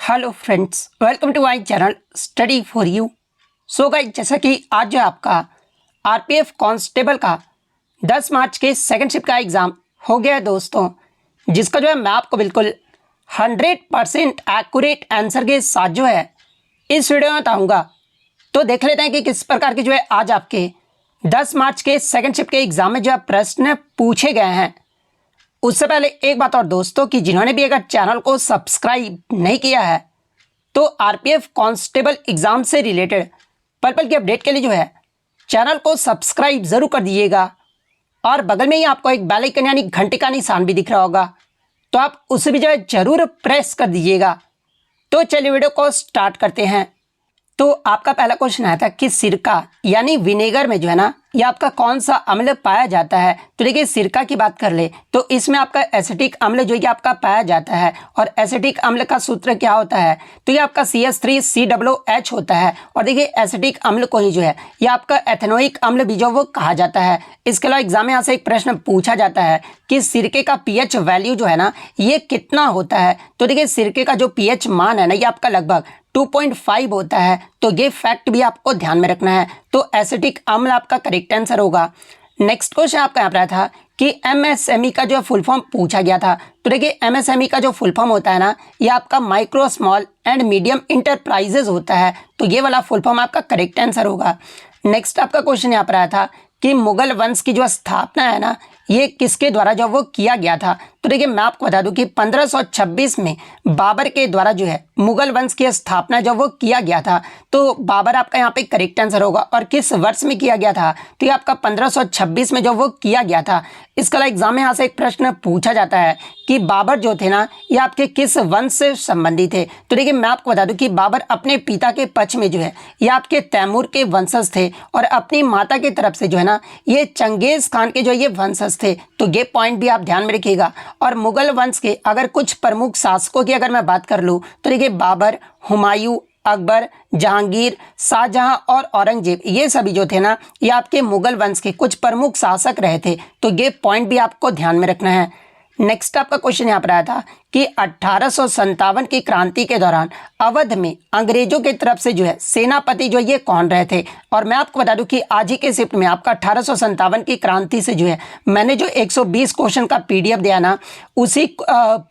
Hello friends, welcome to my channel study for you. So guys, जैसा कि आज जो आपका आरपीएफ कांस्टेबल का 10 मार्च के सेकंड शिफ्ट का एग्ज़ाम हो गया है दोस्तों, जिसका जो है मैं आपको बिल्कुल 100% एक्यूरेट आंसर के साथ जो है इस वीडियो में बताऊँगा। तो देख लेते हैं कि किस प्रकार के जो है आज आपके 10 मार्च के सेकंड शिफ्ट के एग्ज़ाम में जो है प्रश्न पूछे गए हैं। उससे पहले एक बात और दोस्तों, कि जिन्होंने भी अगर चैनल को सब्सक्राइब नहीं किया है तो आरपीएफ कांस्टेबल एग्ज़ाम से रिलेटेड पल पल की अपडेट के लिए जो है चैनल को सब्सक्राइब ज़रूर कर दीजिएगा। और बगल में ही आपको एक बेल आइकन यानी घंटे का निशान भी दिख रहा होगा, तो आप उसे भी जो है ज़रूर प्रेस कर दीजिएगा। तो चलिए वीडियो को स्टार्ट करते हैं। तो आपका पहला क्वेश्चन आया था कि सिरका यानी विनेगर में जो है ना, ये आपका कौन सा अम्ल पाया जाता है। तो देखिए, सिरका की बात कर ले तो इसमें आपका एसिटिक अम्ल जो है आपका पाया जाता है। और एसिटिक अम्ल का सूत्र क्या होता है, तो ये आपका CH3COOH होता है। और देखिए, एसिटिक अम्ल को ही जो है ये आपका एथेनोइक अम्ल भी जो वो कहा जाता है। इसके अलावा एग्जाम में यहाँ से एक प्रश्न पूछा जाता है कि सिरके का pH वैल्यू जो है ना, ये कितना होता है। तो देखिए, सिरके का जो pH मान है ना, ये आपका लगभग 2.5 होता है। तो ये फैक्ट भी आपको ध्यान में रखना है। तो एसिटिक अम्ल आपका करेक्ट आंसर होगा। नेक्स्ट क्वेश्चन आपका यहाँ पर आया था कि एमएसएमई का जो फुल फॉर्म पूछा गया था। तो देखिए, एमएसएमई का जो फुल फॉर्म होता है ना, ये आपका micro small and medium enterprises होता है। तो ये वाला फुल फॉर्म आपका करेक्ट आंसर होगा। नेक्स्ट आपका क्वेश्चन यहाँ पर आया था कि मुगल वंश की जो स्थापना है ना, ये किसके द्वारा जो वो किया गया था। तो देखिए, मैं आपको बता दूं कि 1526 में बाबर के द्वारा जो है मुगल वंश की स्थापना जब वो किया गया था। तो बाबर आपका यहाँ पे करेक्ट आंसर होगा। और किस वर्ष में किया गया था, तो ये आपका 1526 में जब वो किया गया था। इसके अलावा एग्जाम में यहाँ से एक प्रश्न पूछा जाता है कि बाबर जो थे ना, ये आपके किस वंश से संबंधित थे। तो देखिए, मैं आपको बता दूं कि बाबर अपने पिता के पक्ष में जो है ये आपके तैमूर के वंशज थे। और अपनी माता की तरफ से जो है ना, ये चंगेज खान के जो ये वंशज थे। तो ये पॉइंट भी आप ध्यान में रखिएगा। और मुगल वंश के अगर कुछ प्रमुख शासकों की अगर मैं बात कर लूँ, तो देखिए, बाबर, हुमायूं, अकबर, जहांगीर, शाहजहां और औरंगजेब, ये सभी जो थे ना, ये आपके मुगल वंश के कुछ प्रमुख शासक रहे थे। तो ये पॉइंट भी आपको ध्यान में रखना है। नेक्स्ट आपका क्वेश्चन यहाँ पर आया था कि 1857 की क्रांति के दौरान अवध में अंग्रेजों की तरफ से जो है सेनापति जो ये कौन रहे थे। और मैं आपको बता दूं कि आज ही के शिफ्ट में आपका 1857 की क्रांति से जो है मैंने जो 120 क्वेश्चन का PDF दिया ना, उसी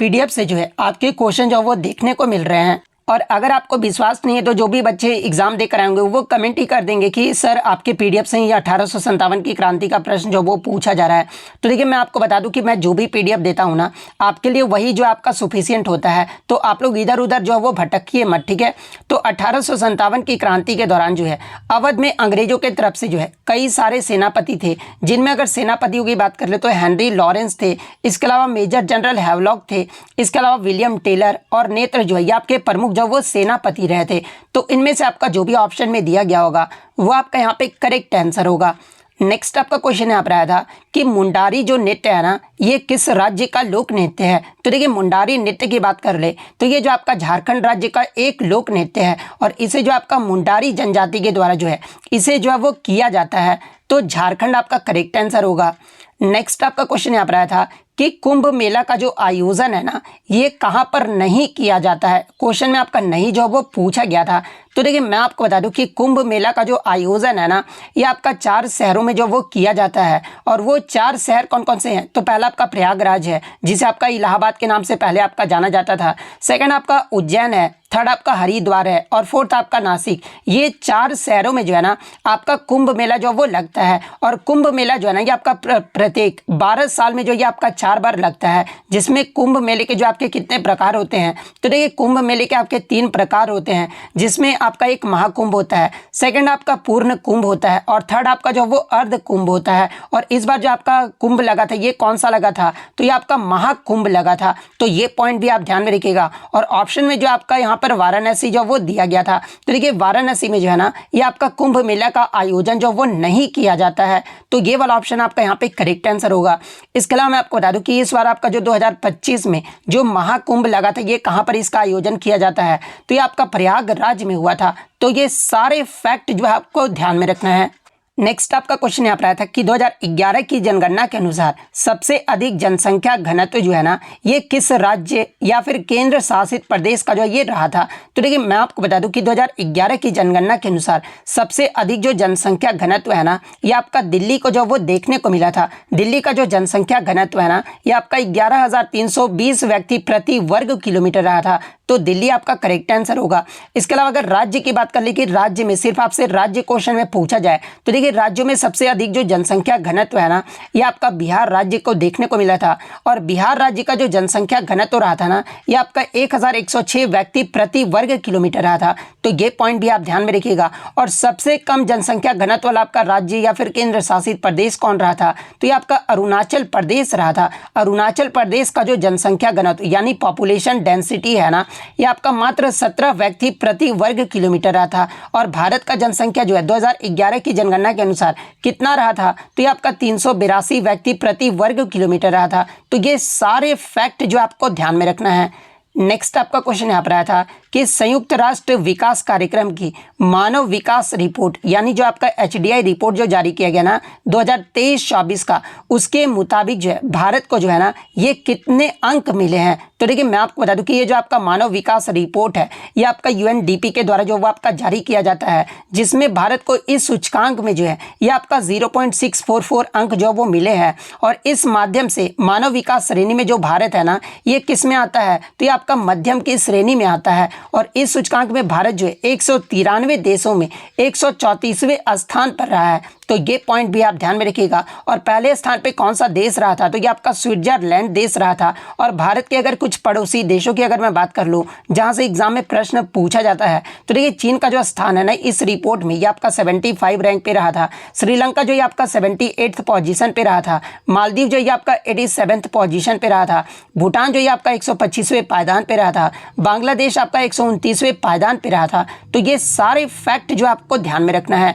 PDF से जो है आपके क्वेश्चन जो वो देखने को मिल रहे हैं। और अगर आपको विश्वास नहीं है तो जो भी बच्चे एग्जाम देकर आएंगे वो कमेंट ही कर देंगे कि सर आपके PDF से ही 1857 की क्रांति का प्रश्न जो वो पूछा जा रहा है। तो देखिए, मैं आपको बता दूं कि मैं जो भी PDF देता हूं ना, आपके लिए वही जो आपका सफिशिएंट होता है। तो आप लोग इधर उधर जो है वो भटकिए मत, ठीक है। तो 1857 की क्रांति के दौरान जो है अवध में अंग्रेजों की तरफ से जो है कई सारे सेनापति थे, जिनमें अगर सेनापतियों की बात कर ले तो हेनरी लॉरेंस थे। इसके अलावा मेजर जनरल हैवलॉक थे। इसके अलावा विलियम टेलर और नेत्र जो है ये आपके प्रमुख जो वो सेनापति रहे थे। तो इनमें से आपका जो भी ऑप्शन में दिया गया होगा वो आपका यहाँ पे करेक्ट आंसर होगा। नेक्स्ट आपका क्वेश्चन यहाँ पर आया था कि मुंडारी जो नृत्य है ना, ये किस राज्य का लोक नृत्य है। तो देखिए, मुंडारी नृत्य की बात कर ले तो ये जो आपका झारखंड राज्य का एक लोक नृत्य है। और इसे जो आपका मुंडारी जनजाति के द्वारा जो है इसे जो है वो किया जाता है। तो झारखंड आपका करेक्ट आंसर होगा। नेक्स्ट आपका क्वेश्चन यहाँ पर आया था कि कुंभ मेला का जो आयोजन है ना, ये कहाँ पर नहीं किया जाता है। क्वेश्चन में आपका नहीं जो वो पूछा गया था। तो देखिए, मैं आपको बता दूं कि कुंभ मेला का जो आयोजन है ना, ये आपका 4 शहरों में जो वो किया जाता है। और वो 4 शहर कौन कौन से हैं, तो पहला आपका प्रयागराज है, जिसे आपका इलाहाबाद के नाम से पहले आपका जाना जाता था। सेकंड आपका उज्जैन है, थर्ड आपका हरिद्वार है, और फोर्थ आपका नासिक। ये 4 शहरों में जो है ना आपका कुंभ मेला जो वो लगता है। और कुंभ मेला जो है ना, ये आपका प्रत्येक 12 साल में जो ये आपका 4 बार लगता है। जिसमें कुंभ मेले के जो आपके कितने प्रकार होते हैं, तो देखिए, कुंभ मेले के आपके 3 प्रकार होते हैं, जिसमें आपका एक महाकुंभ होता है, सेकंड आपका पूर्ण कुंभ होता है, और थर्ड आपका जो वो अर्ध कुंभ होता है। और इस बार जो आपका कुंभ लगा था, ये कौन सा लगा था, तो ये आपका महाकुंभ लगा था। तो ये पॉइंट भी आप ध्यान में रखिएगा। और ऑप्शन में जो आपका यहाँ पर वाराणसी जो वो दिया गया था, तो देखिए, वाराणसी में जो है ना ये आपका कुंभ मेला का आयोजन जो वो नहीं किया जाता है। तो ये वाला ऑप्शन आपका यहाँ पे करेक्ट आंसर होगा। इसके अलावा मैं आपको बता दूं कि इस बार आपका जो 2025 में जो महाकुंभ लगा था, ये कहाँ पर इसका आयोजन किया जाता है, तो ये आपका प्रयागराज में हुआ था। तो ये सारे फैक्ट जो है आपको ध्यान में रखना है। नेक्स्ट आपका क्वेश्चन यहाँ पर आया था कि 2011 की जनगणना के अनुसार सबसे अधिक जनसंख्या घनत्व जो है ना ये किस राज्य या फिर केंद्र शासित प्रदेश का जो ये रहा था। तो देखिए मैं आपको बता दूं कि 2011 की जनगणना के अनुसार सबसे अधिक जो जनसंख्या घनत्व है ना ये आपका दिल्ली को जो वो देखने को मिला था। दिल्ली का जो जनसंख्या घनत्व है ना ये आपका 11,320 व्यक्ति प्रति वर्ग किलोमीटर रहा था। तो दिल्ली आपका करेक्ट आंसर होगा। इसके अलावा अगर राज्य की बात कर ले कि राज्य में सिर्फ आपसे राज्य क्वेश्चन में पूछा जाए तो देखिए राज्यों में सबसे अधिक जो जनसंख्या घनत्व है ना ये आपका बिहार राज्य को देखने को मिला था। और बिहार राज्य का जो जनसंख्या घनत्व रहा था ना ये आपका 1106 व्यक्ति प्रति वर्ग किलोमीटर रहा था। तो ये पॉइंट भी आप ध्यान में रखिएगा। और सबसे कम जनसंख्या घनत्व वाला आपका राज्य या फिर केंद्र शासित प्रदेश कौन रहा था तो ये आपका अरुणाचल प्रदेश रहा था। अरुणाचल प्रदेश का जो जनसंख्या घनत्व यानी पॉपुलेशन डेंसिटी है ना ये आपका मात्र 17 व्यक्ति प्रति वर्ग किलोमीटर रहा था। और भारत का जनसंख्या जो है 2011 की जनगणना के अनुसार कितना रहा था तो ये आपका 382 व्यक्ति प्रति वर्ग किलोमीटर रहा था। तो ये सारे फैक्ट जो आपको ध्यान में रखना है। नेक्स्ट आपका क्वेश्चन यहाँ पर आया था कि संयुक्त राष्ट्र विकास कार्यक्रम की मानव विकास रिपोर्ट यानी जो आपका HDI रिपोर्ट जो जारी किया गया ना 2023-24 का उसके मुताबिक जो है भारत को जो है ना ये कितने अंक मिले हैं। तो देखिए मैं आपको बता दूं कि ये जो आपका मानव विकास रिपोर्ट है ये आपका UNDP के द्वारा जो वो आपका जारी किया जाता है जिसमें भारत को इस सूचकांक में जो है ये आपका 0.644 अंक जो वो मिले हैं। और इस माध्यम से मानव विकास श्रेणी में जो भारत है ना ये किस में आता है तो ये आपका मध्यम की श्रेणी में आता है। और इस सूचकांक में भारत जो है 193 देशों में 134वें स्थान पर रहा है। तो ये पॉइंट भी आप ध्यान में रखिएगा। और पहले स्थान पे कौन सा देश रहा था तो ये आपका स्विट्जरलैंड देश रहा था। और भारत के अगर कुछ पड़ोसी देशों की अगर मैं बात कर लूँ जहाँ से एग्जाम में प्रश्न पूछा जाता है तो देखिए चीन का जो स्थान है ना इस रिपोर्ट में ये आपका 75 रैंक पे रहा था। श्रीलंका जो ये आपका 78th पोजीशन पे रहा था। मालदीव जो ये आपका 87th पोजीशन पे रहा था। भूटान जो ये आपका 125वें पायदान पे रहा था। बांग्लादेश आपका 129वें पायदान पे रहा था। तो ये सारे फैक्ट जो आपको ध्यान में रखना है।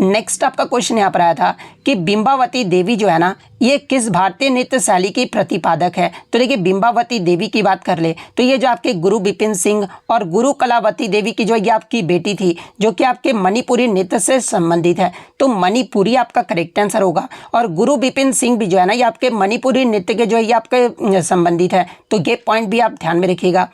नेक्स्ट आपका क्वेश्चन यहाँ पर आया था कि बिंबावती देवी जो है ना ये किस भारतीय नृत्य शैली की प्रतिपादक है। तो देखिए बिंबावती देवी की बात कर ले तो ये जो आपके गुरु बिपिन सिंह और गुरु कलावती देवी की जो ये आपकी बेटी थी जो कि आपके मणिपुरी नृत्य से संबंधित है। तो मणिपुरी आपका करेक्ट आंसर होगा। और गुरु बिपिन सिंह भी जो है ना ये आपके मणिपुरी नृत्य के जो है ये आपके संबंधित है। तो ये पॉइंट भी आप ध्यान में रखिएगा।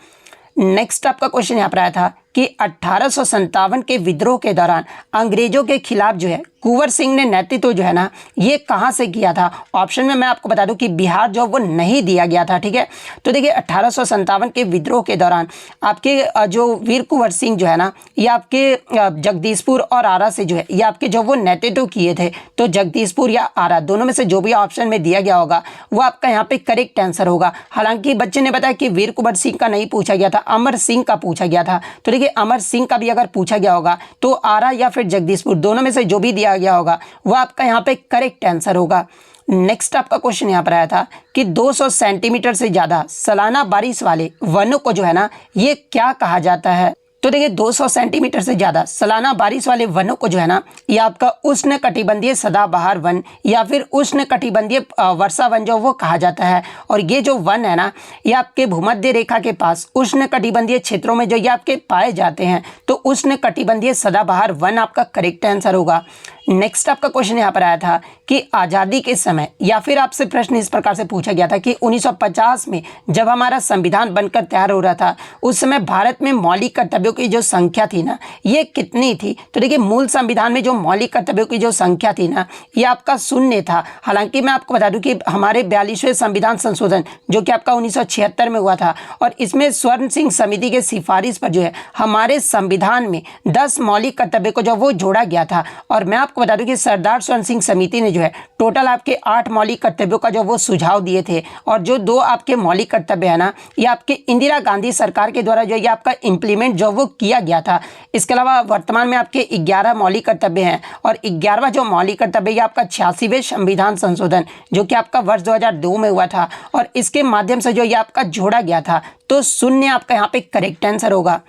नेक्स्ट आपका क्वेश्चन यहाँ पर आया था कि 1857 के विद्रोह के दौरान अंग्रेजों के खिलाफ जो है कुंवर सिंह ने नेतृत्व जो है ना ये कहाँ से किया था। ऑप्शन में मैं आपको बता दूं कि बिहार जो वो नहीं दिया गया था। ठीक है तो देखिए 1857 के विद्रोह के दौरान आपके जो वीर कुंवर सिंह जो है ना ये आपके जगदीशपुर और आरा से जो है ये आपके जो वो नेतृत्व किए थे। तो जगदीशपुर या आरा दोनों में से जो भी ऑप्शन में दिया गया होगा वो आपका यहाँ पे करेक्ट आंसर होगा। हालांकि बच्चे ने बताया कि वीर कुंवर सिंह का नहीं पूछा गया था, अमर सिंह का पूछा गया था। तो देखिए अमर सिंह का भी अगर पूछा गया होगा तो आरा या फिर जगदीशपुर दोनों में से जो भी दिया गया होगा वो आपका यहाँ पे करेक्ट आंसर होगा। नेक्स्ट आपका क्वेश्चन यहाँ पर आया था कि 200 सेंटीमीटर से ज्यादा सालाना बारिश वाले वनों को जो है ना ये क्या कहा जाता है। तो देखिए 200 सेंटीमीटर से ज़्यादा सालाना बारिश वाले वनों को जो है ना ये आपका उष्ण कटिबंधीय सदाबहार वन या फिर उष्ण कटिबंधीय वर्षा वन जो वो कहा जाता है। और ये जो वन है ना ये आपके भूमध्य रेखा के पास उष्ण कटिबंधीय क्षेत्रों में जो ये आपके पाए जाते हैं। तो उष्ण कटिबंधीय सदाबहार वन आपका करेक्ट आंसर होगा। नेक्स्ट आपका क्वेश्चन यहाँ पर आया था कि आज़ादी के समय या फिर आपसे प्रश्न इस प्रकार से पूछा गया था कि 1950 में जब हमारा संविधान बनकर तैयार हो रहा था उस समय भारत में मौलिक कर्तव्यों की जो संख्या थी ना ये कितनी थी। तो देखिए मूल संविधान में जो मौलिक कर्तव्यों की जो संख्या थी ना ये आपका 0 था। हालांकि मैं आपको बता दूं कि हमारे 42वें संविधान संशोधन जो कि आपका 1976 में हुआ था और इसमें स्वर्ण सिंह समिति के सिफारिश पर जो है हमारे संविधान में 10 मौलिक कर्तव्य को जो वो जोड़ा गया था। और मैं आपको बता दूं कि सरदार स्वर्ण सिंह समिति ने जो है टोटल आपके 8 मौलिक कर्तव्यों का जो वो सुझाव दिए थे। और जो 2 आपके मौलिक कर्तव्य है ना ये आपके इंदिरा गांधी सरकार के द्वारा जो ये आपका इम्प्लीमेंट जो वो किया गया था। इसके अलावा वर्तमान में आपके 11 मौलिक कर्तव्य हैं और 11वां जो मौलिक कर्तव्य ये आपका 86वें संविधान संशोधन जो कि आपका वर्ष 2002 में हुआ था और इसके माध्यम से जो ये आपका जोड़ा गया था। तो 0 आपका यहाँ पे करेक्ट आंसर होगा।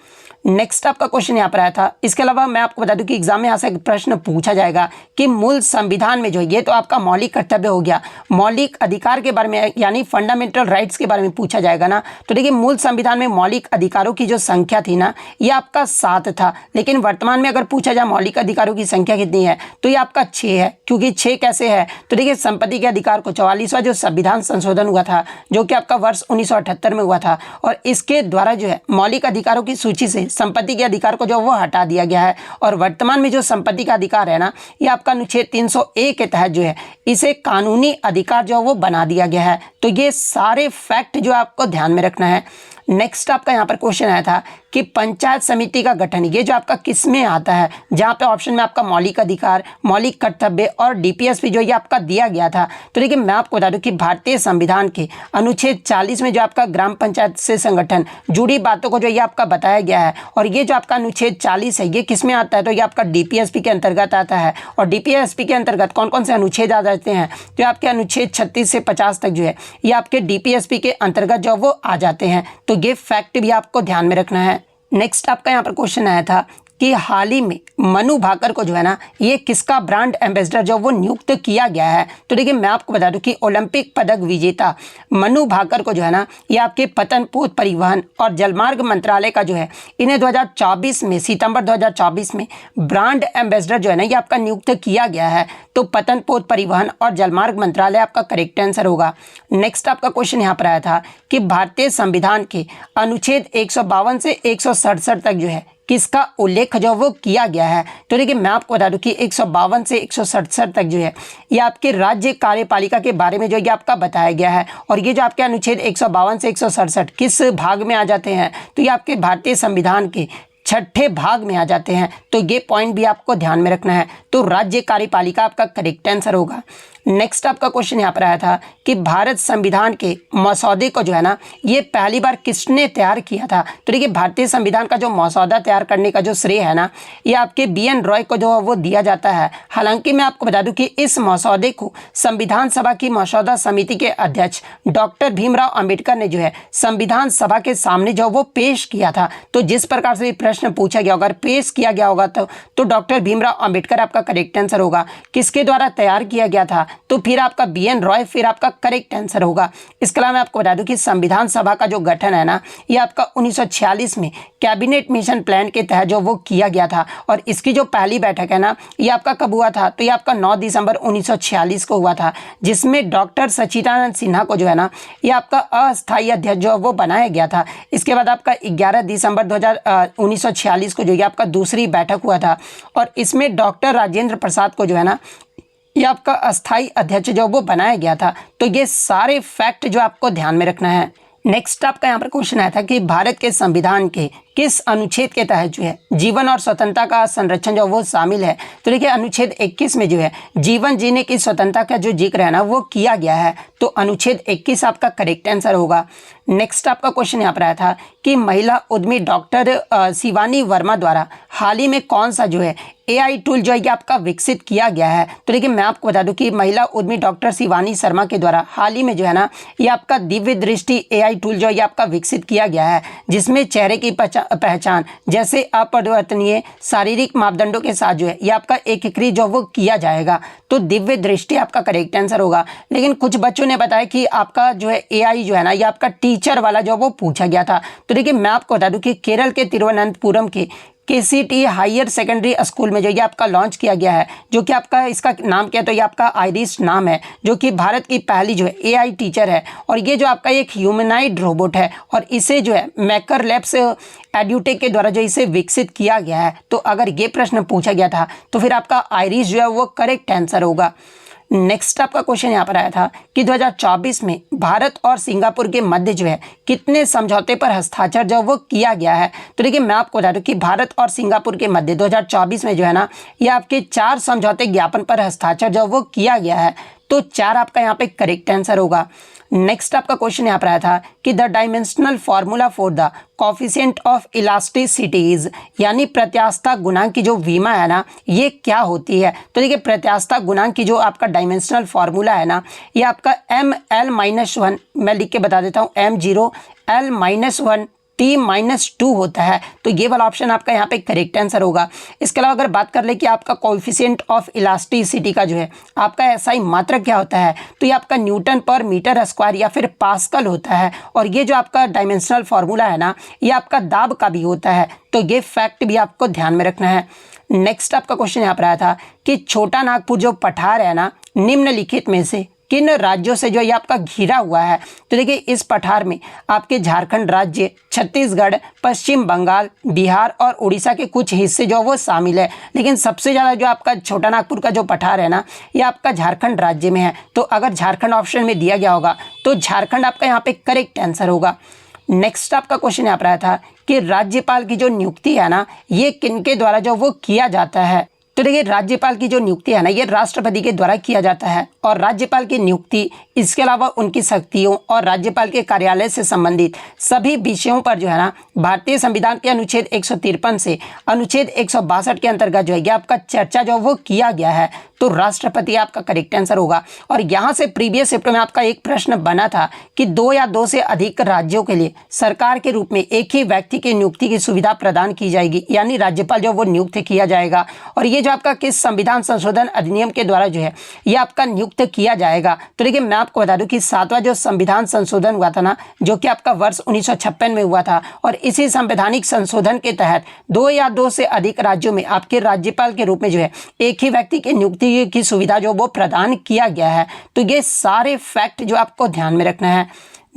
नेक्स्ट आपका क्वेश्चन यहाँ पर आया था। इसके अलावा मैं आपको बता दूं कि एग्जाम में यहाँ से एक प्रश्न पूछा जाएगा कि मूल संविधान में जो ये तो आपका मौलिक कर्तव्य हो गया, मौलिक अधिकार के बारे में यानी फंडामेंटल राइट्स के बारे में पूछा जाएगा ना। तो देखिए मूल संविधान में मौलिक अधिकारों की जो संख्या थी ना ये आपका 7 था, लेकिन वर्तमान में अगर पूछा जाए मौलिक अधिकारों की संख्या कितनी है तो ये आपका 6 है। क्योंकि 6 कैसे है तो देखिए संपत्ति के अधिकार को 44वां जो संविधान संशोधन हुआ था जो कि आपका वर्ष 1978 में हुआ था, और इसके द्वारा जो है मौलिक अधिकारों की सूची से संपत्ति के अधिकार को जो वो हटा दिया गया है। और वर्तमान में जो संपत्ति का अधिकार है ना ये आपका अनुच्छेद 301 के तहत जो है इसे कानूनी अधिकार जो वो बना दिया गया है। तो ये सारे फैक्ट जो आपको ध्यान में रखना है। नेक्स्ट आपका यहाँ पर क्वेश्चन आया था कि पंचायत समिति का गठन ये जो आपका किस में आता है, जहाँ पे ऑप्शन में आपका मौलिक अधिकार, मौलिक कर्तव्य और डीपीएसपी जो ये आपका दिया गया था। तो देखिए मैं आपको बता दूं कि भारतीय संविधान के अनुच्छेद 40 में जो आपका ग्राम पंचायत से संगठन जुड़ी बातों को जो ये आपका बताया गया है, और ये जो आपका अनुच्छेद 40 है ये किस में आता है तो ये आपका डीपीएसपी के अंतर्गत आता है। और डीपीएसपी के अंतर्गत कौन कौन से अनुच्छेद आ जाते हैं तो आपके अनुच्छेद 36 से 50 तक जो है ये आपके डीपीएसपी के अंतर्गत जो वो आ जाते हैं। तो ये फैक्ट भी आपको ध्यान में रखना है। नेक्स्ट आपका यहाँ पर क्वेश्चन आया था कि हाल ही में मनु भाकर को जो है ना ये किसका ब्रांड एम्बेसडर जो वो नियुक्त किया गया है। तो देखिए मैं आपको बता दूं कि ओलंपिक पदक विजेता मनु भाकर को जो है ना ये आपके पतन पोत परिवहन और जलमार्ग मंत्रालय का जो है इन्हें 2024 में सितंबर 2024 में ब्रांड एम्बेसडर जो है ना ये आपका नियुक्त किया गया है। तो पतन पोत परिवहन और जलमार्ग मंत्रालय आपका करेक्ट आंसर होगा। नेक्स्ट आपका क्वेश्चन यहाँ पर आया था कि भारतीय संविधान के अनुच्छेद 152 से 167 तक जो है किसका उल्लेख जो वो किया गया है। तो देखिए मैं आपको बता दूं कि 152 से 167 तक जो है ये आपके राज्य कार्यपालिका के बारे में जो ये आपका बताया गया है। और ये जो आपके अनुच्छेद 152 से 167 किस भाग में आ जाते हैं तो ये आपके भारतीय संविधान के 6ठे भाग में आ जाते हैं। तो ये पॉइंट भी आपको ध्यान में रखना है। तो राज्य कार्यपालिका आपका करेक्ट आंसर होगा। नेक्स्ट आपका क्वेश्चन यहाँ पर आया था कि भारत संविधान के मसौदे को जो है ना ये पहली बार किसने तैयार किया था। तो देखिए भारतीय संविधान का जो मसौदा तैयार करने का जो श्रेय है ना ये आपके BN रॉय को जो वो दिया जाता है। हालांकि मैं आपको बता दूं कि इस मसौदे को संविधान सभा की मसौदा समिति के अध्यक्ष डॉक्टर भीमराव अंबेडकर ने जो है संविधान सभा के सामने जो वो पेश किया था। तो जिस प्रकार से प्रश्न पूछा गया अगर पेश किया गया होगा तो डॉक्टर भीमराव अंबेडकर आपका करेक्ट आंसर होगा। किसके द्वारा तैयार किया गया था तो फिर आपका BN रॉय फिर आपका करेक्ट आंसर होगा। इसके अलावा मैं आपको बता दूं कि संविधान सभा का जो गठन है ना ये आपका 1946 में कैबिनेट मिशन प्लान के तहत जो वो किया गया था। और इसकी जो पहली बैठक है ना ये आपका कब हुआ था तो ये आपका 9 दिसंबर 1946 को हुआ था, जिसमें डॉक्टर सच्चिदानंद सिन्हा को जो है ना ये आपका अस्थायी अध्यक्ष जो वो बनाया गया था। इसके बाद आपका 11 दिसंबर 1946 को जो ये आपका दूसरी बैठक हुआ था, और इसमें डॉक्टर राजेंद्र प्रसाद को जो है ना ये आपका अस्थायी अध्यक्ष जो वो बनाया गया था। तो ये सारे फैक्ट जो आपको ध्यान में रखना है। नेक्स्ट आपका यहाँ पर क्वेश्चन आया था कि भारत के संविधान के किस अनुच्छेद के तहत जो है जीवन और स्वतंत्रता का संरक्षण जो वो शामिल है। तो देखिए अनुच्छेद 21 में जो है जीवन जीने की स्वतंत्रता का जो जिक्र है ना वो किया गया है। तो अनुच्छेद 21 आपका करेक्ट आंसर होगा। नेक्स्ट आपका क्वेश्चन यहाँ पर आया था कि महिला उद्यमी डॉक्टर शिवानी वर्मा द्वारा हाल ही में कौन सा जो है AI टूल जो है ये आपका विकसित किया गया है। तो देखिए मैं आपको बता दूं कि महिला उद्यमी डॉक्टर शिवानी शर्मा के द्वारा हाल ही में जो है ना ये आपका दिव्य दृष्टि AI टूल जो है ये आपका विकसित किया गया है, जिसमें चेहरे की पहचान जैसे अपरिवर्तनीय शारीरिक मापदंडों के साथ जो है ये आपका एकीकृत जो वो किया जाएगा। तो दिव्य दृष्टि आपका करेक्ट आंसर होगा। लेकिन कुछ बच्चों ने बताया कि आपका जो है AI जो है ना ये आपका टीचर वाला जो वो पूछा गया था। तो देखिए मैं आपको बता दूं कि केरल के तिरुवनंतपुरम के KCT हायर सेकेंडरी स्कूल में जो ये आपका लॉन्च किया गया है, जो कि आपका इसका नाम क्या है तो ये आपका आइरिस नाम है, जो कि भारत की पहली जो है AI टीचर है। और ये जो आपका एक ह्यूमनाइड रोबोट है और इसे जो है मैकर लैब्स एड्यूटेक के द्वारा जो इसे विकसित किया गया है। तो अगर ये प्रश्न पूछा गया था तो फिर आपका आइरिस जो है वो करेक्ट आंसर होगा। नेक्स्ट आपका क्वेश्चन यहाँ पर आया था कि 2024 में भारत और सिंगापुर के मध्य जो है कितने समझौते पर हस्ताक्षर जो वो किया गया है। तो देखिए मैं आपको बता दूं कि भारत और सिंगापुर के मध्य 2024 में जो है ना ये आपके 4 समझौते ज्ञापन पर हस्ताक्षर जो वो किया गया है। तो 4 आपका यहाँ पे करेक्ट आंसर होगा। नेक्स्ट आपका क्वेश्चन यहाँ पर आया था कि the dimensional formula for the coefficient of इलास्टिसिटीज यानी प्रत्यास्थता गुणांक की जो विमा है ना ये क्या होती है। तो देखिए प्रत्यास्थता गुणांक की जो आपका डायमेंशनल फॉर्मूला है ना ये आपका ML-1 मैं लिख के बता देता हूँ M0L-1 T-2 होता है। तो ये वाला ऑप्शन आपका यहाँ पे करेक्ट आंसर होगा। इसके अलावा अगर बात कर ले कि आपका कोएफिशिएंट ऑफ इलास्टिसिटी का जो है आपका SI मात्रक क्या होता है, तो ये आपका न्यूटन पर मीटर स्क्वायर या फिर पास्कल होता है। और ये जो आपका डायमेंशनल फार्मूला है ना, ये आपका दाब का भी होता है। तो ये फैक्ट भी आपको ध्यान में रखना है। नेक्स्ट आपका क्वेश्चन यहाँ पर आया था कि छोटा नागपुर जो पठार है ना, निम्नलिखित में से किन राज्यों से जो ये आपका घिरा हुआ है। तो देखिए इस पठार में आपके झारखंड राज्य, छत्तीसगढ़, पश्चिम बंगाल, बिहार और उड़ीसा के कुछ हिस्से जो वो शामिल है। लेकिन सबसे ज़्यादा जो आपका छोटा नागपुर का जो पठार है ना, ये आपका झारखंड राज्य में है। तो अगर झारखंड ऑप्शन में दिया गया होगा तो झारखंड आपका यहाँ पे करेक्ट आंसर होगा। नेक्स्ट आपका क्वेश्चन यहाँ पर आया था कि राज्यपाल की जो नियुक्ति है ना, ये किनके द्वारा जो वो किया जाता है। तो देखिए राज्यपाल की जो नियुक्ति है ना, ये राष्ट्रपति के द्वारा किया जाता है। और राज्यपाल की नियुक्ति, इसके अलावा उनकी शक्तियों और राज्यपाल के कार्यालय से संबंधित सभी विषयों पर जो है ना, भारतीय संविधान के अनुच्छेद 153 से अनुच्छेद 162 के अंतर्गत जो है ये आपका चर्चा जो वो किया गया है। तो राष्ट्रपति आपका करेक्ट आंसर होगा। और यहाँ से प्रीवियस शिफ्ट में आपका एक प्रश्न बना था कि 2 या 2 से अधिक राज्यों के लिए सरकार के रूप में एक ही व्यक्ति की नियुक्ति की सुविधा प्रदान की जाएगी, यानी राज्यपाल जो वो नियुक्त किया जाएगा। और ये जो आपका किस संविधान संशोधन अधिनियम के द्वारा जो है ये आपका नियुक्त किया जाएगा। तो देखिए मैं आपको बता दूं कि 7वां जो संविधान संशोधन हुआ था ना, जो कि आपका वर्ष 1956 में हुआ था, और इसी संवैधानिक संशोधन के तहत 2 या 2 से अधिक राज्यों में आपके राज्यपाल के रूप में जो है एक ही व्यक्ति की नियुक्ति की सुविधा जो वो प्रदान किया गया है। तो ये सारे फैक्ट जो आपको ध्यान में रखना है।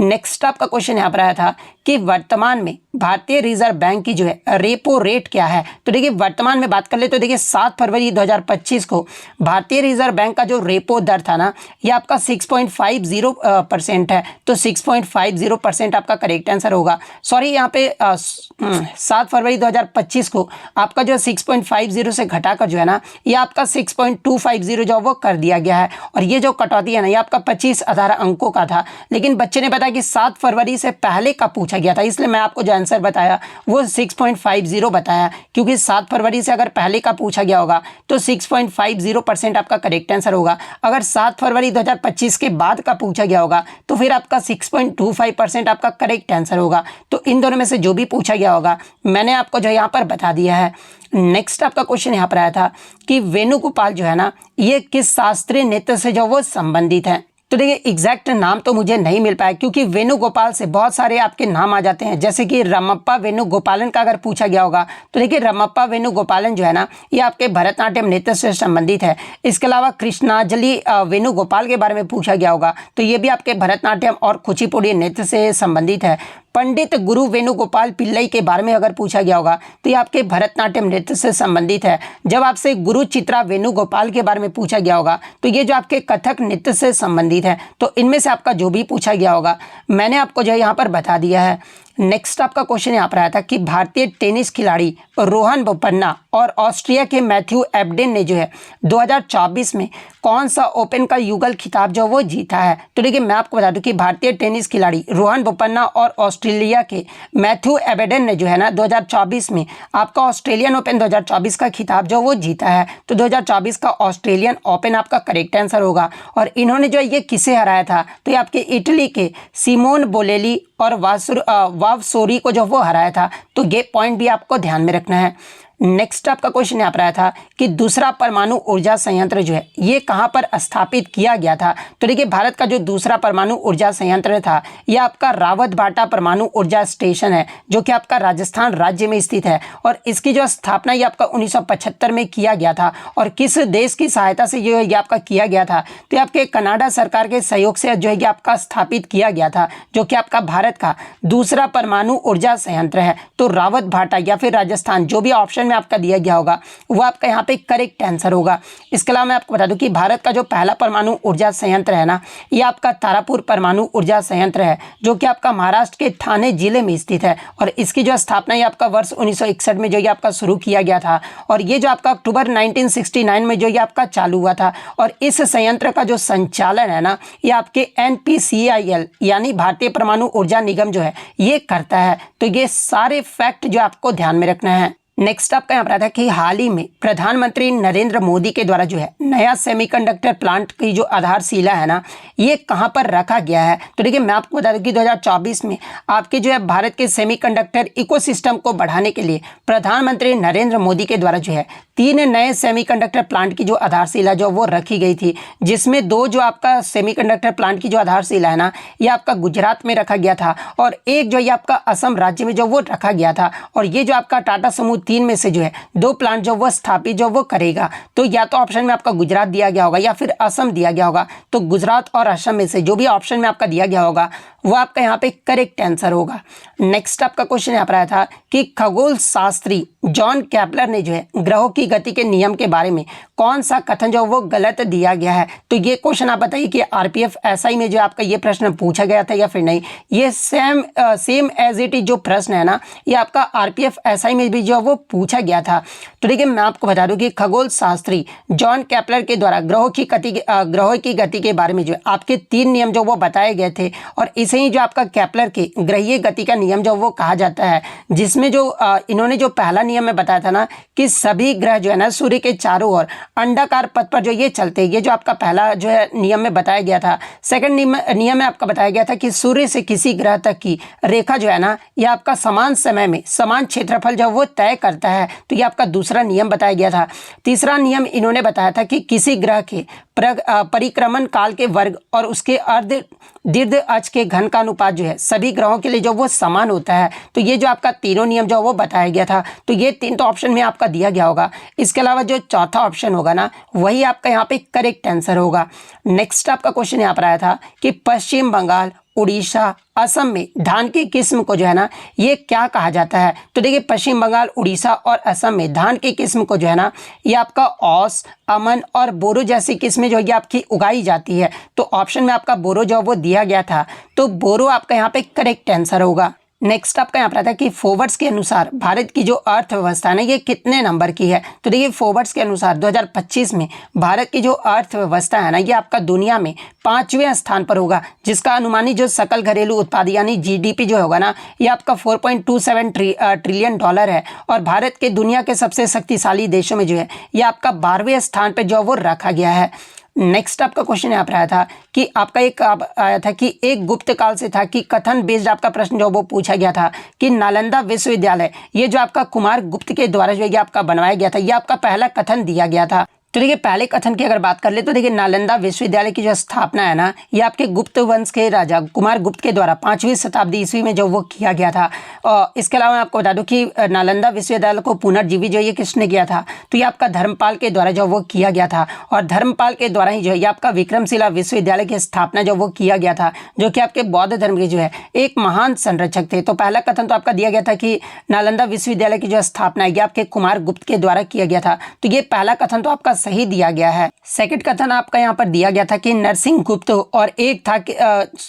नेक्स्ट आपका क्वेश्चन यहाँ पर आया था कि वर्तमान में भारतीय रिजर्व बैंक की जो है रेपो रेट क्या है। तो देखिए वर्तमान में बात कर ले तो देखिए 7 फरवरी 2025 को भारतीय रिजर्व बैंक का जो रेपो दर था ना, ये आपका 6.50% है। तो 6.50% आपका करेक्ट आंसर होगा। सॉरी यहाँ पे 7 फरवरी 2025 को आपका जो 6.50 से घटाकर जो है ना, ये आपका 6.250 जो वो कर दिया गया है। और ये जो कटौती है ना, ये आपका 25 आधार अंकों का था। लेकिन बच्चे ने बताया कि 7 फरवरी से पहले का पूछा गया था, इसलिए मैं आपको जो आंसर बताया वो 6.50 बताया, क्योंकि 7 फरवरी से अगर पहले का पूछा गया होगा तो 6.50% आपका करेक्ट आंसर होगा। अगर 7 फरवरी 2025 के बाद का पूछा गया होगा तो फिर आपका 6.25% आपका करेक्ट आंसर होगा। तो इन दोनों में से जो भी पूछा गया होगा मैंने आपको जो यहाँ पर बता दिया है। नेक्स्ट आपका क्वेश्चन यहाँ पर आया था कि वेणुगोपाल जो है ना, ये किस शास्त्रीय नृत्य से जो वो संबंधित है। तो देखिए एग्जैक्ट नाम तो मुझे नहीं मिल पाया, क्योंकि वेणुगोपाल से बहुत सारे आपके नाम आ जाते हैं। जैसे कि रमप्पा वेणुगोपालन का अगर पूछा गया होगा तो देखिए रमप्पा वेणुगोपालन जो है ना, ये आपके भरतनाट्यम नृत्य से संबंधित है। इसके अलावा कृष्णांजलि वेणुगोपाल के बारे में पूछा गया होगा तो ये भी आपके भरतनाट्यम और कुचिपुड़ी नृत्य से संबंधित है। पंडित गुरु वेणुगोपाल पिल्लई के बारे में अगर पूछा गया होगा तो ये आपके भरतनाट्यम नृत्य से संबंधित है। जब आपसे गुरु चित्रा वेणुगोपाल के बारे में पूछा गया होगा तो ये जो आपके कथक नृत्य से संबंधित है। तो इनमें से आपका जो भी पूछा गया होगा मैंने आपको जो है यहाँ पर बता दिया है। नेक्स्ट आपका क्वेश्चन यहाँ पर आया था कि भारतीय टेनिस खिलाड़ी रोहन बोपन्ना और ऑस्ट्रिया के मैथ्यू एबडेन ने जो है 2024 में कौन सा ओपन का युगल खिताब जो वो जीता है। तो देखिए मैं आपको बता दूं कि भारतीय टेनिस खिलाड़ी रोहन बोपन्ना और ऑस्ट्रेलिया के मैथ्यू एबडेन ने जो है ना 2024 में आपका ऑस्ट्रेलियन ओपन 2024 का खिताब जो वो जीता है। तो 2024 का ऑस्ट्रेलियन ओपन आपका करेक्ट आंसर होगा। और इन्होंने जो ये किसे हराया था, तो ये आपके इटली के सिमोन बोलेली और वावसोरी को जो वो हराया था। तो ये पॉइंट भी आपको ध्यान में रखना है। नेक्स्ट आपका क्वेश्चन यहाँ पर आया था कि दूसरा परमाणु ऊर्जा संयंत्र जो है ये कहाँ पर स्थापित किया गया था। तो देखिए भारत का जो दूसरा परमाणु ऊर्जा संयंत्र था ये आपका रावतभाटा परमाणु ऊर्जा स्टेशन है, जो कि आपका राजस्थान राज्य में स्थित है। और इसकी जो स्थापना ये आपका 1975 में किया गया था। और किस देश की सहायता से ये आपका किया गया था, तो ये आपके कनाडा सरकार के सहयोग से जो है ये आपका स्थापित किया गया था, जो कि आपका भारत का दूसरा परमाणु ऊर्जा संयंत्र है। तो रावतभाटा या फिर राजस्थान जो भी ऑप्शन में आपका दिया गया होगा वो आपका यहाँ पे करेक्ट आंसर होगा। इसके अलावा मैं आपको बता दूं कि भारत का जो पहला परमाणु ऊर्जा संयंत्र है ना, ये आपका तारापुर परमाणु ऊर्जा संयंत्र है, जो कि आपका महाराष्ट्र के ठाणे जिले में स्थित है। और इसकी जो स्थापना ये आपका वर्ष 1961 में जो ये आपका शुरू किया गया था। और ये जो आपका अक्टूबर 1969 में जो ये आपका चालू हुआ था। और इस संयंत्र का जो संचालन है ना, ये आपके NPCIL यानी भारतीय परमाणु ऊर्जा निगम जो है ये करता है। तो ये सारे फैक्ट जो आपको ध्यान में रखना है। नेक्स्ट आपका यहाँ पर आता है कि हाल ही में प्रधानमंत्री नरेंद्र मोदी के द्वारा जो है नया सेमीकंडक्टर प्लांट की जो आधारशिला है ना, ये कहाँ पर रखा गया है। तो देखिए मैं आपको बता दूं कि 2024 में आपके जो है भारत के सेमीकंडक्टर इकोसिस्टम को बढ़ाने के लिए प्रधानमंत्री नरेंद्र मोदी के द्वारा जो है 3 नए सेमीकंडक्टर प्लांट की जो आधारशिला जो वो रखी गई थी, जिसमें 2 जो आपका सेमीकंडक्टर प्लांट की जो आधारशिला है ना, ये आपका गुजरात में रखा गया था और एक जो ये आपका असम राज्य में जो वो रखा गया था। और ये जो आपका टाटा समूह 3 में से जो है 2 प्लांट जो वो स्थापित जो वो करेगा। तो या तो ऑप्शन में आपका गुजरात दिया गया होगा या फिर असम दिया गया होगा। तो गुजरात और असम में से जो भी ऑप्शन में आपका दिया गया होगा वो आपका यहाँ पे करेक्ट आंसर होगा। नेक्स्ट आपका क्वेश्चन यहाँ पर आया था कि खगोल शास्त्री जॉन केपलर ने जो है ग्रहों की गति के नियम के बारे में कौन सा कथन जो वो गलत दिया गया है। तो ये क्वेश्चन आप बताइए कि आरपीएफ एसआई में जो आपका ये प्रश्न पूछा गया था या फिर नहीं। ये सेम एज इट इज जो प्रश्न है ना, ये आपका आरपीएफ एसआई में भी जो वो पूछा गया था। तो देखिए मैं आपको बता दूं कि खगोल शास्त्री जॉन केपलर के द्वारा ग्रहों की गति के बारे में जो आपके 3 नियम जो वो बताए गए थे, और इसे ही जो आपका केपलर के ग्रहीय गति का नियम जो वो कहा जाता है, जिसमें जो इन्होंने जो पहला नियम में बताया था ना कि सभी ग्रह जो है ना सूर्य के चारों ओर अंडाकार पथ पर जो ये चलते हैं, ये जो आपका पहला जो है नियम में बताया गया था। सेकंड नियम में आपका बताया गया था कि सूर्य से किसी ग्रह तक की रेखा जो है ना, ये आपका समान समय में समान क्षेत्रफल जो वो तय करता है। तो ये आपका दूसरा नियम बताया गया था। तीसरा नियम इन्होंने बताया था कि किसी ग्रह के परिक्रमण काल के वर्ग और उसके अर्ध दीर्घ अक्ष के घन का अनुपात जो है सभी ग्रहों के लिए जो वो समान होता है। तो ये जो आपका तीनों नियम जो वो बताया गया था। तो ये 3 तो ऑप्शन में आपका दिया गया होगा। इसके अलावा जो चौथा ऑप्शन होगा ना, वही आपका यहाँ पे करेक्ट आंसर होगा। नेक्स्ट आपका क्वेश्चन यहाँ पर आया था कि पश्चिम बंगाल, उड़ीसा, असम में धान की किस्म को जो है ना, ये क्या कहा जाता है। तो देखिए पश्चिम बंगाल, उड़ीसा और असम में धान की किस्म को जो है ना, ये आपका औस, अमन और बोरो जैसी किस्में जो है आपकी उगाई जाती है। तो ऑप्शन में आपका बोरो जो वो दिया गया था, तो बोरो आपका यहाँ पे करेक्ट आंसर होगा। नेक्स्ट आपका यहाँ पर आता है कि फोर्ब्स के अनुसार भारत की जो अर्थव्यवस्था है ये कितने नंबर की है। तो देखिए फोर्ब्स के अनुसार 2025 में भारत की जो अर्थव्यवस्था है ना, ये आपका दुनिया में 5वें स्थान पर होगा, जिसका अनुमानित जो सकल घरेलू उत्पाद यानी जीडीपी जो होगा ना, ये आपका 4.27 ट्रिलियन डॉलर है। और भारत के दुनिया के सबसे शक्तिशाली देशों में जो है ये आपका 12वें स्थान पर जो वो रखा गया है। नेक्स्ट आपका क्वेश्चन यहाँ पर आया था कि आपका एक आया था कि एक गुप्त काल से था कि कथन बेस्ड आपका प्रश्न जो वो पूछा गया था कि नालंदा विश्वविद्यालय ये जो आपका कुमार गुप्त के द्वारा जो है आपका बनवाया गया था, ये आपका पहला कथन दिया गया था। तो देखिए पहले कथन की अगर बात कर ले तो देखिए नालंदा विश्वविद्यालय की जो स्थापना है ना, ये आपके गुप्त वंश के राजा कुमार गुप्त के द्वारा 5वीं शताब्दी ईस्वी में जो वो किया गया था। और इसके अलावा मैं आपको बता दूं कि नालंदा विश्वविद्यालय को पुनर्जीवित जो ये किसने किया था, तो ये आपका धर्मपाल के द्वारा जो वो किया गया था। और धर्मपाल के द्वारा ही जो है ये आपका विक्रमशिला विश्वविद्यालय की स्थापना जो वो किया गया था, जो कि आपके बौद्ध धर्म के जो है एक महान संरक्षक थे। तो पहला कथन तो आपका दिया गया था कि नालंदा विश्वविद्यालय की जो स्थापना है ये आपके कुमार गुप्त के द्वारा किया गया था। तो ये पहला कथन तो आपका सही दिया गया है। सेकंड कथन आपका यहाँ पर दिया गया था कि नरसिंह गुप्त, और एक था कि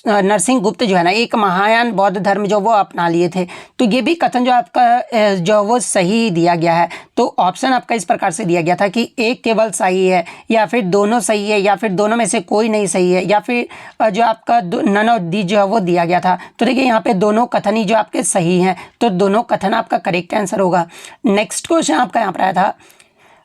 नरसिंह गुप्त जो है ना एक महायान बौद्ध धर्म जो वो अपना लिए थे। तो ये भी कथन जो आपका जो वो सही दिया गया है। तो ऑप्शन आपका इस प्रकार से दिया गया था कि एक केवल सही है, या फिर दोनों सही है, या फिर दोनों में से कोई नहीं सही है, या फिर जो आपका नन ऑफ दी जो है वो दिया गया था। तो देखिए यहाँ पे दोनों कथन ही जो आपके सही हैं, तो दोनों कथन आपका करेक्ट आंसर होगा। नेक्स्ट क्वेश्चन आपका यहाँ पर आया था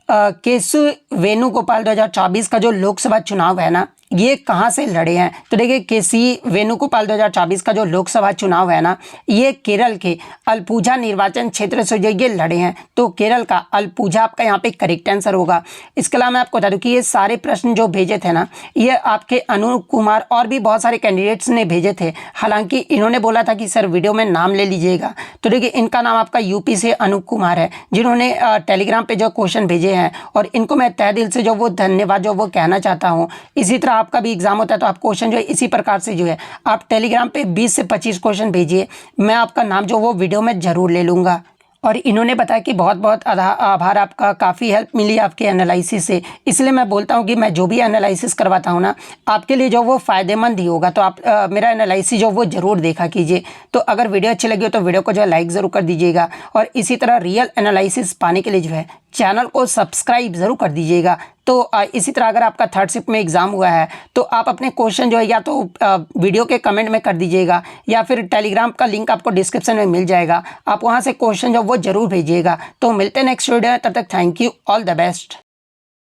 केशु वेणुगोपाल 2024 का जो लोकसभा चुनाव है ना, ये कहाँ से लड़े हैं। तो देखिए केसी वेणुगोपाल 2024 का जो लोकसभा चुनाव है ना, ये केरल के अलपुझा निर्वाचन क्षेत्र से जो ये लड़े हैं। तो केरल का अलपुझा आपका यहाँ पे करेक्ट आंसर होगा। इसके अलावा मैं आपको बता दूं कि ये सारे प्रश्न जो भेजे थे ना, ये आपके अनूप कुमार और भी बहुत सारे कैंडिडेट्स ने भेजे थे। हालांकि इन्होंने बोला था कि सर वीडियो में नाम ले लीजिएगा। तो देखिए इनका नाम आपका यूपी से अनूप कुमार है, जिन्होंने टेलीग्राम पे जो क्वेश्चन भेजे हैं, और इनको मैं तहे दिल से जो वो धन्यवाद जो वो कहना चाहता हूँ। इसी तरह आपका भी एग्जाम होता है तो आप क्वेश्चन जो है इसी प्रकार से जो है आप टेलीग्राम पे 20 से 25 क्वेश्चन भेजिए, मैं आपका नाम जो वो वीडियो में जरूर ले लूँगा। और इन्होंने बताया कि बहुत बहुत आभार आपका, काफ़ी हेल्प मिली आपके एनालिसिस से। इसलिए मैं बोलता हूँ कि मैं जो भी एनालिसिस करवाता हूँ ना, आपके लिए जो वो फ़ायदेमंद ही होगा। तो आप मेरा एनालिसिस जो वो ज़रूर देखा कीजिए। तो अगर वीडियो अच्छी लगी हो तो वीडियो को जो है लाइक ज़रूर कर दीजिएगा, और इसी तरह रियल एनालिसिस पाने के लिए जो है चैनल को सब्सक्राइब ज़रूर कर दीजिएगा, तो इसी तरह अगर आपका थर्ड शिफ्ट में एग्ज़ाम हुआ है तो आप अपने क्वेश्चन जो है या तो वीडियो के कमेंट में कर दीजिएगा या फिर टेलीग्राम का लिंक आपको डिस्क्रिप्शन में मिल जाएगा, आप वहाँ से क्वेश्चन जो वो ज़रूर भेजिएगा। तो मिलते हैं नेक्स्ट वीडियो में, तब तक thank you, all the best.